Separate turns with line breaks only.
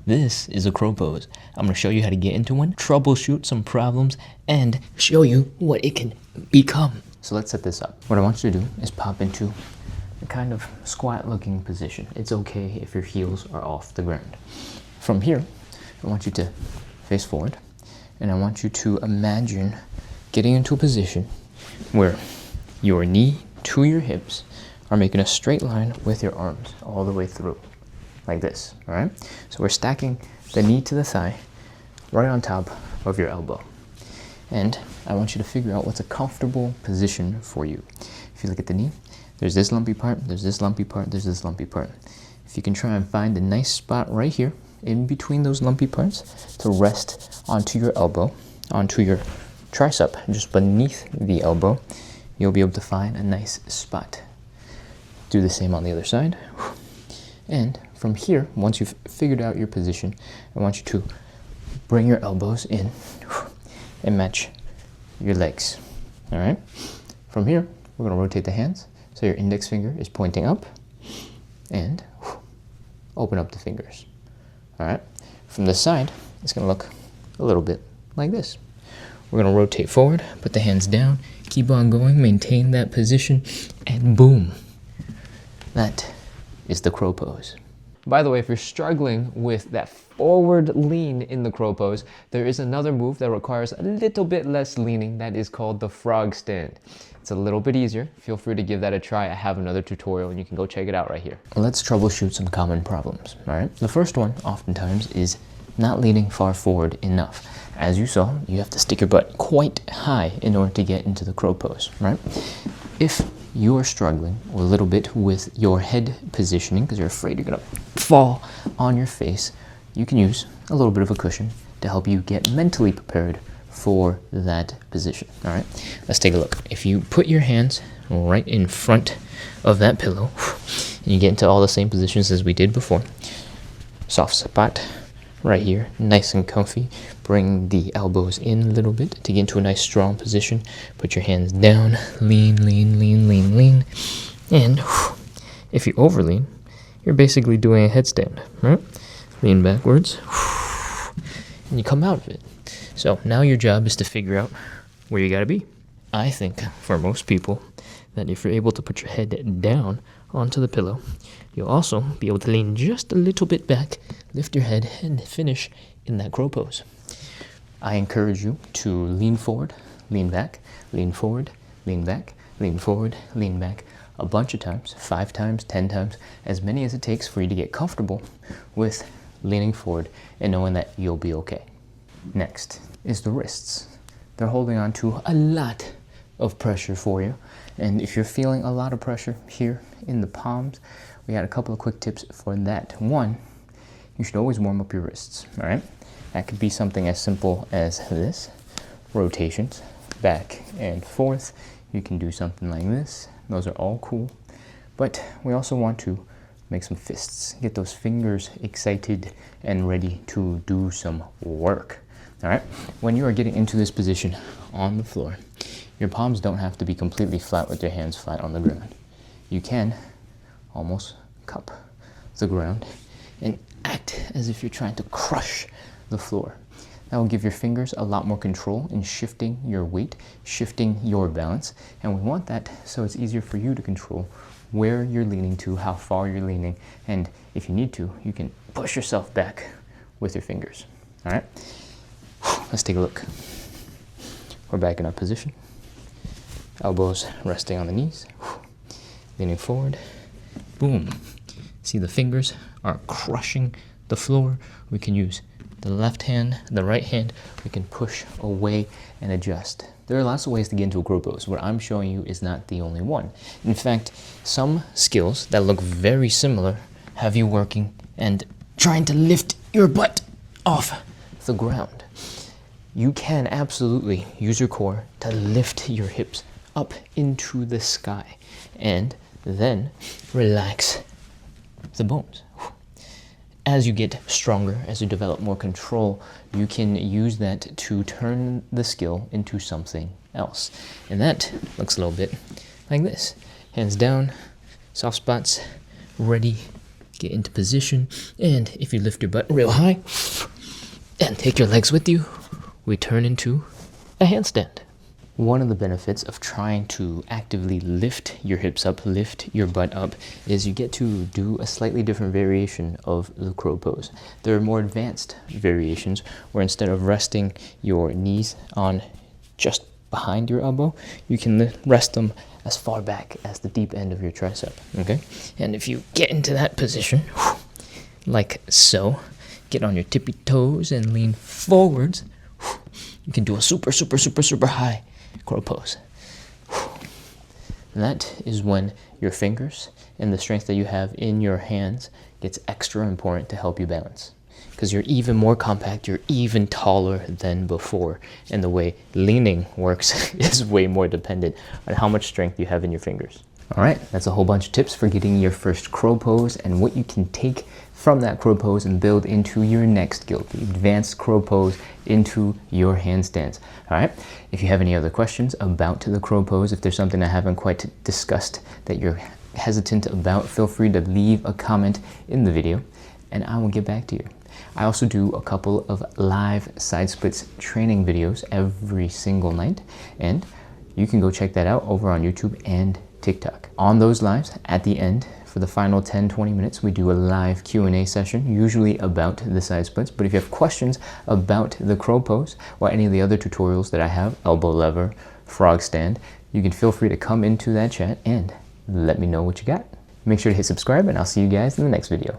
This is a crow pose. I'm going to show you how to get into one, troubleshoot some problems, and show you what it can become. So let's set this up. What I want you to do is pop into a kind of squat looking position. It's okay if your heels are off the ground. From here, I want you to face forward, and I want you to imagine getting into a position where your knee to your hips are making a straight line with your arms all the way through, like this, all right? So we're stacking the knee to the thigh right on top of your elbow. And I want you to figure out what's a comfortable position for you. If you look at the knee, there's this lumpy part, there's this lumpy part, there's this lumpy part. If you can try and find a nice spot right here in between those lumpy parts to rest onto your elbow, onto your tricep, just beneath the elbow, you'll be able to find a nice spot. Do the same on the other side. And from here, once you've figured out your position, I want you to bring your elbows in and match your legs, all right? From here, we're gonna rotate the hands so your index finger is pointing up and open up the fingers, all right? From the side, it's gonna look a little bit like this. We're gonna rotate forward, put the hands down, keep on going, maintain that position, and boom. That is the crow pose. By the way, if you're struggling with that forward lean in the crow pose, there is another move that requires a little bit less leaning that is called the frog stand. It's a little bit easier. Feel free to give that a try. I have another tutorial and you can go check it out right here. Let's troubleshoot some common problems, all right? The first one oftentimes is not leaning far forward enough. As you saw, you have to stick your butt quite high in order to get into the crow pose, right? If you are struggling a little bit with your head positioning because you're afraid you're gonna fall on your face, you can use a little bit of a cushion to help you get mentally prepared for that position, all right? Let's take a look. If you put your hands right in front of that pillow and you get into all the same positions as we did before, soft spot right here, nice and comfy. Bring the elbows in a little bit to get into a nice strong position. Put your hands down, lean, lean, lean, lean, lean. And if you overlean, you're basically doing a headstand, right? Lean backwards, and you come out of it. So now your job is to figure out where you gotta be. I think for most people that if you're able to put your head down onto the pillow, you'll also be able to lean just a little bit back, lift your head, and finish in that crow pose. I encourage you to lean forward, lean back, lean forward, lean back, lean forward, lean back a bunch of times, 5 times, 10 times, as many as it takes for you to get comfortable with leaning forward and knowing that you'll be okay. Next is the wrists. They're holding on to a lot of pressure for you. And if you're feeling a lot of pressure here in the palms, we got a couple of quick tips for that. One, you should always warm up your wrists, all right? That could be something as simple as this, rotations, back and forth. You can do something like this. Those are all cool. But we also want to make some fists, get those fingers excited and ready to do some work, all right? When you are getting into this position on the floor, your palms don't have to be completely flat with your hands flat on the ground. You can almost cup the ground and act as if you're trying to crush the floor. That will give your fingers a lot more control in shifting your weight, shifting your balance, and we want that so it's easier for you to control where you're leaning to, how far you're leaning, and if you need to, you can push yourself back with your fingers, all right? Let's take a look. We're back in our position. Elbows resting on the knees, leaning forward, boom. See, the fingers are crushing the floor. We can use the left hand, the right hand, we can push away and adjust. There are lots of ways to get into a crow pose. What I'm showing you is not the only one. In fact, some skills that look very similar have you working and trying to lift your butt off the ground. You can absolutely use your core to lift your hips up into the sky and then relax the bones. As you get stronger, as you develop more control, you can use that to turn the skill into something else. And that looks a little bit like this. Hands down, soft spots, ready get into position, and if you lift your butt real high and take your legs with you, we turn into a handstand. One of the benefits of trying to actively lift your hips up, lift your butt up, is you get to do a slightly different variation of the crow pose. There are more advanced variations where instead of resting your knees on just behind your elbow, you can rest them as far back as the deep end of your tricep, okay? And if you get into that position, like so, get on your tippy toes and lean forwards, you can do a super high crow pose. And that is when your fingers and the strength that you have in your hands gets extra important to help you balance. Because you're even more compact, you're even taller than before. And the way leaning works is way more dependent on how much strength you have in your fingers. All right, that's a whole bunch of tips for getting your first crow pose and what you can take from that crow pose and build into your next skill, the advanced crow pose into your handstands. All right, if you have any other questions about the crow pose, if there's something I haven't quite discussed that you're hesitant about, feel free to leave a comment in the video and I will get back to you. I also do a couple of live side splits training videos every single night, and you can go check that out over on YouTube and TikTok. On those lives, at the end, for the final 10-20 minutes, we do a live Q&A session, usually about the side splits. But if you have questions about the crow pose or any of the other tutorials that I have, elbow lever, frog stand, you can feel free to come into that chat and let me know what you got. Make sure to hit subscribe, and I'll see you guys in the next video.